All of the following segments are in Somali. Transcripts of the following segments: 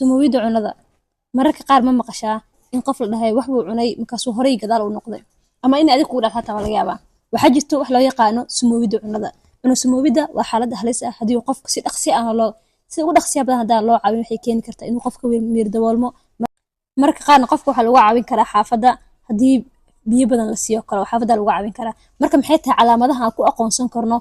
Sumowida cunada mararka qaar ma maqashaa in qof la dhahay wax buu cunay markaasuu horey gadaal u noqday ama in adiga kugu dhaca xataa waa laga yaabaa. Waxaa jirto wax loo yaqaano sumowida cunada. Sumowida waa xaalad halis ah haddii uu qofka si ugu dhaqsiya badan haddaan loo caawin waxay keeni kartaa inuu qofka miir daboolmo. Mararka qaarna qofka waxaa lagu caawin karaa xaafadda haddii biyo badan la siiyo kale xaafadda lagu caawin karaa. Marka maxay tahay calaamadaha aan ku aqoonsan karno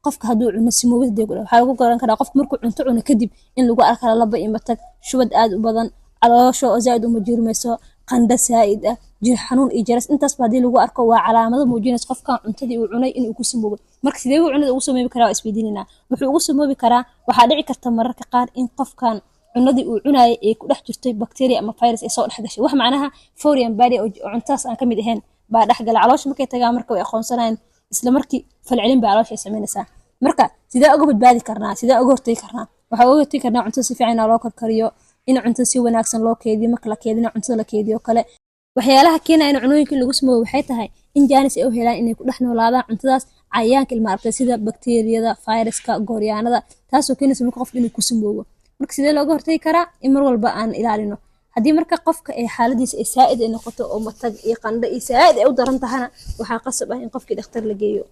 qofka hadduu cuno sumowida deegaano waxaa lagu garan karaa qofka markuu cunto cuno kadib in lagu arko laba iyo matag shubad aad u badan caloosho oo zaid u mujirmayso qandho saa'id ah jir xanuun iyo jaras intaas baadii lagu arko waa calaamado muujinaysa qofka cuntadii uu cunay inuu ku samoobo. Marka sidee uu cunada ugu samoobi karaa waa isweydiinina wuxuu ugu samoobi karaa waxaa dhici karta mararka qaar in qofkan cunadii uu cunay ay ku dhex jirtay bacteria ama virus ay soo dhex gashay wax macnaha foreign body oo cuntaas aan ka mid ahayn baa dhex gala caloosha markay tagaan marka way aqoonsanayaan isla markii falcelin baa caloosha ay sameynaysaa. Marka sidee uga badbaadi karnaa sidee uga hortagi karnaa waxaa uga hortagi karnaa cunto si fiican loo karkariyo in cunto si wanaagsan loo keydiyo marka la keedina cuntada la keydiyo kale waxyaalaha keenaya in cunooyinka lagu samoobo waxay tahay in jaanis ay u helaan inay ku dhex noolaadaan cuntadaas cayayaanka ilma aragtay sida bakteeriyada fayraska gooryaanada taasoo keenaysa marka qofka inuu ku samoobo. Marka sidee looga hortagi karaa in mar walba aan ilaalino haddii marka qofka ay xaaladiisa ay saa'id ay noqoto oo matag iyo qandho iyo saa'id ay u daran tahana waxaa qasab ah in qofkii dhakhtar la geeyo.